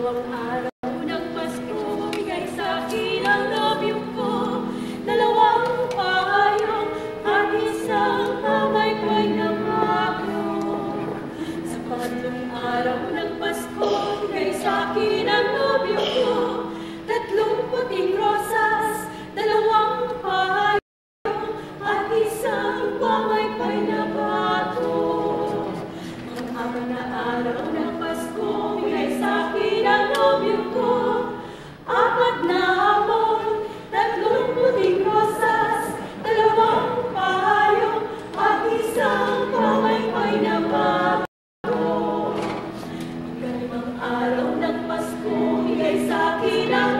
Dalawang araw ng Pasko, bigay sa akin ang nobyo ko. Dalawang payong at isang pamaypay na bago. Sa pangatlong araw ng Pasko, bigay sa akin ang nobyo ko. Tatlong puting rosas, dalawang payong at isang pamaypay na bago. Ang apat na araw ng Pasko, bigay sa akin ang nobyo ko. Apat na hamon, tatlong puting rosas, dalawang payong at isang pamaypay na bago. Ikalimang araw ng Pasko, bigay sa akin ang